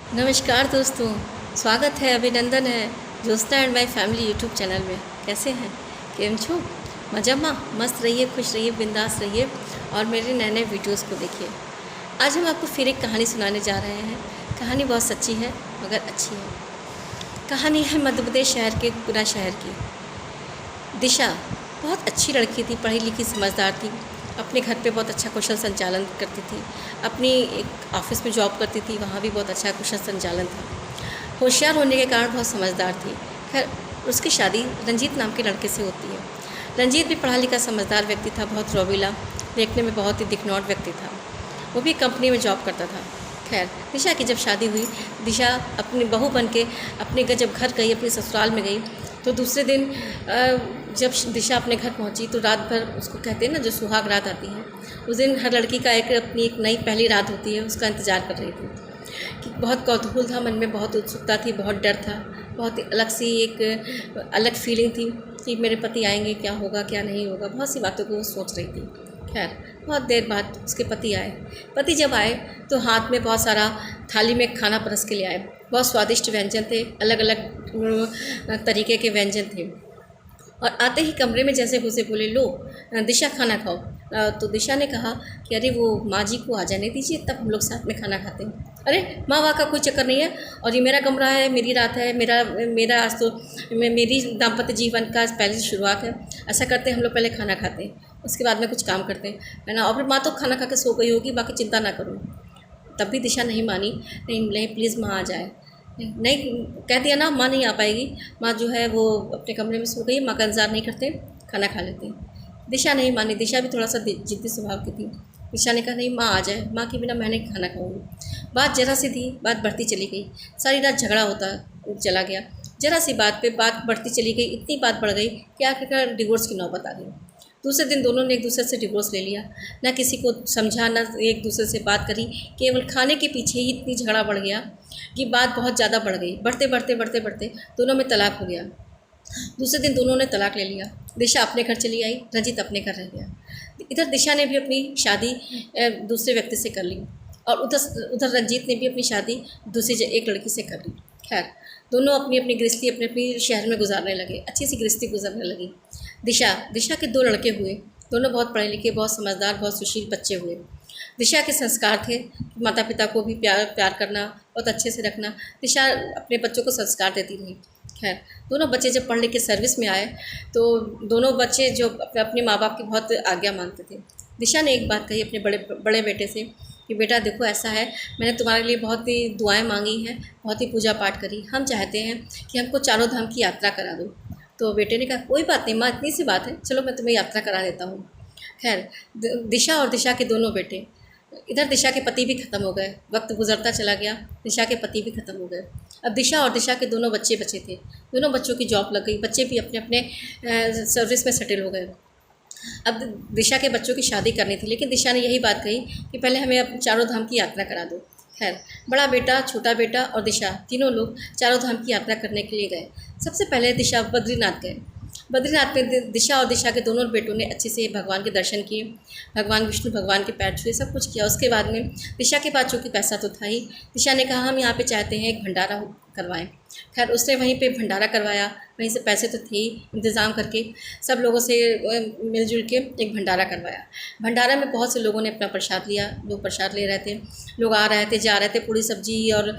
नमस्कार दोस्तों, स्वागत है, अभिनंदन है Jyotsna and my family YouTube channel में। कैसे हैं? केम छो? मजामा मस्त रहिए, खुश रहिए, बिंदास रहिए और मेरे नए नए वीडियोस को देखिए। आज हम आपको फिर एक कहानी सुनाने जा रहे हैं। कहानी बहुत सच्ची है मगर अच्छी है। कहानी है मध्य प्रदेश शहर के गुना शहर की। दिशा बहुत अच्छी लड़की थी, पढ़ी लिखी समझदार थी। अपने घर पे बहुत अच्छा कुशल संचालन करती थी। अपनी एक ऑफिस में जॉब करती थी, वहाँ भी बहुत अच्छा कुशल संचालन था। होशियार होने के कारण बहुत समझदार थी। खैर, उसकी शादी रंजीत नाम के लड़के से होती है। रंजीत भी पढ़ा लिखा समझदार व्यक्ति था, बहुत रोबीला, देखने में बहुत ही दिखनौट व्यक्ति था। वो भी कंपनी में जॉब करता था। खैर, दिशा की जब शादी हुई, दिशा अपनी बहू बन के जब घर गई, अपने ससुराल में गई, तो दूसरे दिन जब दिशा अपने घर पहुंची तो रात भर, उसको कहते हैं ना जो सुहाग रात आती है, उस दिन हर लड़की का अपनी एक नई पहली रात होती है, उसका इंतज़ार कर रही थी। कि बहुत कौतूहल था मन में, बहुत उत्सुकता थी, बहुत डर था, बहुत ही अलग सी एक अलग फीलिंग थी कि मेरे पति आएंगे, क्या होगा क्या नहीं होगा, बहुत सी बातों को वो सोच रही थी। खैर, बहुत देर बाद उसके पति आए। पति जब आए तो हाथ में बहुत सारा थाली में खाना परस के ले आए। बहुत स्वादिष्ट व्यंजन थे, अलग अलग तरीके के व्यंजन थे। और आते ही कमरे में जैसे घुसे बोले, लो दिशा खाना खाओ। तो दिशा ने कहा कि अरे वो माँ जी को आ जाने दीजिए, तब हम लोग साथ में खाना खाते हैं। अरे माँ वाँ का कोई चक्कर नहीं है, और ये मेरा कमरा है, मेरी रात है, मेरा मेरा आज तो मेरी दाम्पत्य जीवन का पहले से शुरुआत है। ऐसा करते हैं, हम लोग पहले खाना खाते हैं, उसके बाद में कुछ काम करते हैं, है ना। और फिर माँ तो खाना खा के सो गई होगी, बाकी चिंता ना करो। तब भी दिशा नहीं मानी। नहीं नहीं, प्लीज़ माँ आ जाए। नहीं, कह दिया ना, माँ नहीं आ पाएगी, माँ जो है वो अपने कमरे में सो गई, माँ का इंतज़ार नहीं करते, खाना खा लेते हैं। दिशा नहीं मानी। दिशा भी थोड़ा सा जिद्दी स्वभाव की थी। दिशा ने कहा नहीं, माँ आ जाए, माँ के बिना मैं नहीं खाना खाऊंगी। बात जरा सी थी, बात बढ़ती चली गई। सारी रात झगड़ा होता चला गया। जरा सी बात पे बात बढ़ती चली गई, इतनी बात बढ़ गई कि आखिरकार डिवोर्स की नौबत आ गई। दूसरे दिन दोनों ने एक दूसरे से डिवोर्स ले लिया। ना किसी को समझा, ना एक दूसरे से बात करी। केवल खाने के पीछे ही इतनी झगड़ा बढ़ गया कि बात बहुत ज़्यादा बढ़ गई। बढ़ते बढ़ते बढ़ते बढ़ते दोनों में तलाक हो गया। दूसरे दिन दोनों ने तलाक ले लिया। दिशा अपने घर चली आई, रंजीत अपने घर रह गया। इधर दिशा ने भी अपनी शादी दूसरे व्यक्ति से कर ली, और उधर उधर रंजीत ने भी अपनी शादी दूसरी एक लड़की से कर ली। खैर, दोनों अपनी अपनी गृहस्थी अपने अपनी शहर में गुजारने लगे, अच्छी सी गृहस्थी गुजरने लगी। दिशा दिशा के दो लड़के हुए, दोनों बहुत पढ़े लिखे, बहुत समझदार, बहुत सुशील बच्चे हुए। दिशा के संस्कार थे कि माता पिता को भी प्यार प्यार करना, बहुत अच्छे से रखना। दिशा अपने बच्चों को संस्कार देती रही। खैर, दोनों बच्चे जब पढ़ लिख के सर्विस में आए तो दोनों बच्चे जो अपने अपने माँ बाप की बहुत आज्ञा मानते थे। दिशा ने एक बात कही अपने बड़े बड़े बेटे से कि बेटा देखो, ऐसा है, मैंने तुम्हारे लिए बहुत ही दुआएं मांगी हैं, बहुत ही पूजा पाठ करी, हम चाहते हैं कि हमको चारों धाम की यात्रा करा दो। तो बेटे ने कहा कोई बात नहीं माँ, इतनी सी बात है, चलो मैं तुम्हें यात्रा करा देता हूँ। खैर, दिशा और दिशा के दोनों बेटे, इधर दिशा के पति भी ख़त्म हो गए, वक्त गुजरता चला गया, दिशा के पति भी ख़त्म हो गए। अब दिशा और दिशा के दोनों बच्चे बचे थे। दोनों बच्चों की जॉब लग गई, बच्चे भी अपने अपने सर्विस में सेटल हो गए। अब दिशा के बच्चों की शादी करनी थी, लेकिन दिशा ने यही बात कही कि पहले हमें अब चारों धाम की यात्रा करा दो। खैर, बड़ा बेटा, छोटा बेटा और दिशा तीनों लोग चारों धाम की यात्रा करने के लिए गए। सबसे पहले दिशा बद्रीनाथ गए। बद्रीनाथ में दिशा और दिशा के दोनों बेटों ने अच्छे से भगवान के दर्शन किए, भगवान विष्णु भगवान के पैर छुए, सब कुछ किया। उसके बाद में दिशा के पास चूँकि पैसा तो था ही, दिशा ने कहा हम यहाँ पे चाहते हैं एक भंडारा करवाएं। खैर, उसने वहीं पे भंडारा करवाया, वहीं से पैसे तो थे ही, इंतज़ाम करके सब लोगों से मिलजुल के एक भंडारा करवाया। भंडारा में बहुत से लोगों ने अपना प्रसाद लिया, लोग प्रसाद ले रहे थे, लोग आ रहे थे जा रहे थे, पूरी सब्जी और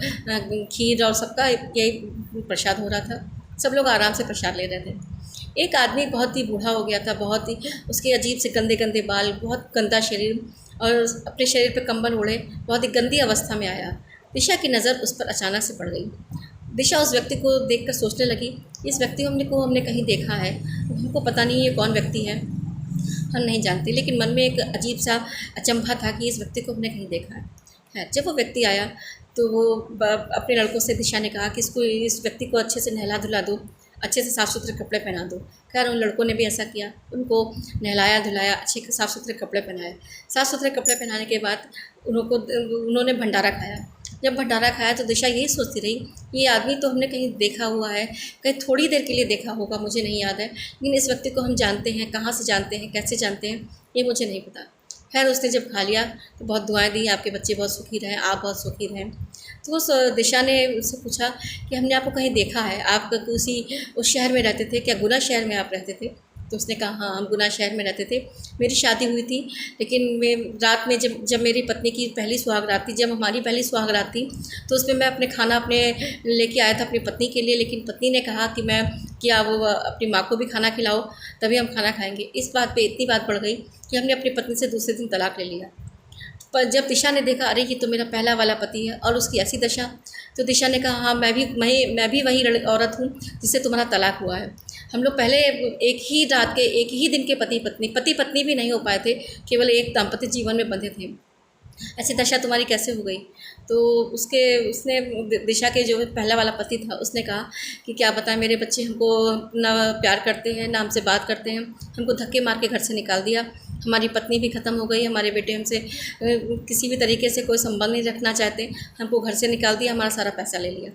खीर और सबका यही प्रसाद हो रहा था। सब लोग आराम से प्रसाद ले रहे थे। एक आदमी बहुत ही बूढ़ा हो गया था, बहुत ही उसके अजीब से गंदे गंदे बाल, बहुत गंदा शरीर, और अपने शरीर पे कंबल ओढ़े बहुत ही गंदी अवस्था में आया। दिशा की नज़र उस पर अचानक से पड़ गई। दिशा उस व्यक्ति को देखकर सोचने लगी, इस व्यक्ति को हमने कहीं देखा है, हमको पता नहीं ये कौन व्यक्ति है, हम नहीं जानते, लेकिन मन में एक अजीब सा अचंभा था कि इस व्यक्ति को हमने कहीं देखा है। खैर, जब वो व्यक्ति आया तो वो अपने लड़कों से दिशा ने कहा कि इस व्यक्ति को अच्छे से नहला धुला दो, अच्छे से साफ़ सुथरे कपड़े पहना दो। खैर, उन लड़कों ने भी ऐसा किया, उनको नहलाया धुलाया, अच्छे साफ़ सुथरे कपड़े पहनाए। साफ़ सुथरे कपड़े पहनाने के बाद उन्होंने भंडारा खाया। जब भंडारा खाया तो दिशा यही सोचती रही, ये आदमी तो हमने कहीं देखा हुआ है, कहीं थोड़ी देर के लिए देखा होगा, मुझे नहीं याद है, लेकिन इस व्यक्ति को हम जानते हैं, कहाँ से जानते हैं, कैसे जानते हैं, ये मुझे नहीं पता। खैर, उसने जब खा लिया तो बहुत दुआएं दी, आपके बच्चे बहुत सुखी रहें, आप बहुत सुखी रहें। तो उस दिशा ने उससे पूछा कि हमने आपको कहीं देखा है, आप उस शहर में रहते थे क्या, गुना शहर में आप रहते थे? तो उसने कहा हाँ, हम गुना शहर में रहते थे, मेरी शादी हुई थी, लेकिन मैं रात में जब मेरी पत्नी की पहली सुहाग रात थी, जब हमारी पहली सुहाग रात थी, तो उसमें मैं अपने खाना अपने लेके आया था अपनी पत्नी के लिए, लेकिन पत्नी ने कहा कि क्या वो अपनी माँ को भी खाना खिलाओ, तभी हम खाना खाएंगे। इस बात पे इतनी बात बढ़ गई कि हमने अपनी पत्नी से दूसरे दिन तलाक ले लिया। पर जब दिशा ने देखा अरे ये तो मेरा पहला वाला पति है और उसकी ऐसी दशा, तो दिशा ने कहा हाँ, मैं भी वही औरत हूँ जिससे तुम्हारा तलाक हुआ है। हम लोग पहले एक ही रात के एक ही दिन के पति पत्नी भी नहीं हो पाए थे, केवल एक दाम्पत्य जीवन में बंधे थे। ऐसी दशा तुम्हारी कैसे हो गई? तो उसने दिशा के जो पहला वाला पति था उसने कहा कि क्या बताएं, मेरे बच्चे हमको ना प्यार करते हैं ना हमसे बात करते हैं, हमको धक्के मार के घर से निकाल दिया, हमारी पत्नी भी ख़त्म हो गई, हमारे बेटे हमसे किसी भी तरीके से कोई संबंध नहीं रखना चाहते, हमको घर से निकाल दिया, हमारा सारा पैसा ले लिया।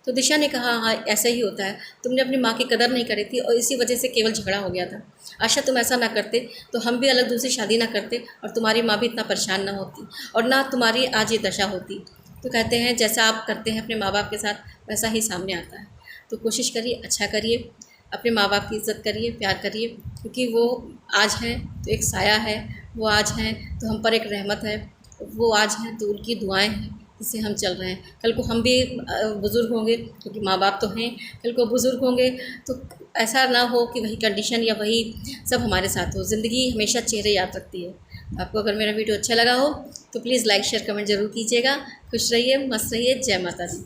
तो दिशा ने कहा हाँ, ऐसा ही होता है, तुमने अपनी माँ की कदर नहीं करी थी और इसी वजह से केवल झगड़ा हो गया था। आशा तुम ऐसा ना करते तो हम भी अलग दूसरी शादी ना करते और तुम्हारी माँ भी इतना परेशान ना होती और ना तुम्हारी आज ये दशा होती। तो कहते हैं जैसा आप करते हैं अपने माँ बाप के साथ वैसा ही सामने आता है। तो कोशिश करिए, अच्छा करिए, अपने माँ बाप की इज़्ज़त करिए, प्यार करिए, क्योंकि वो आज हैं तो एक साया है, वो आज हैं तो हम पर एक रहमत है, वो आज हैं तो उनकी दुआएं हैं जिससे हम चल रहे हैं। कल को हम भी बुज़ुर्ग होंगे, क्योंकि माँ बाप तो हैं, कल को बुज़ुर्ग होंगे तो ऐसा ना हो कि वही कंडीशन या वही सब हमारे साथ हो। ज़िंदगी हमेशा चेहरे याद रखती है। आपको अगर मेरा वीडियो अच्छा लगा हो तो प्लीज़ लाइक शेयर कमेंट ज़रूर कीजिएगा। खुश रहिए, मस्त रहिए। जय माता दी।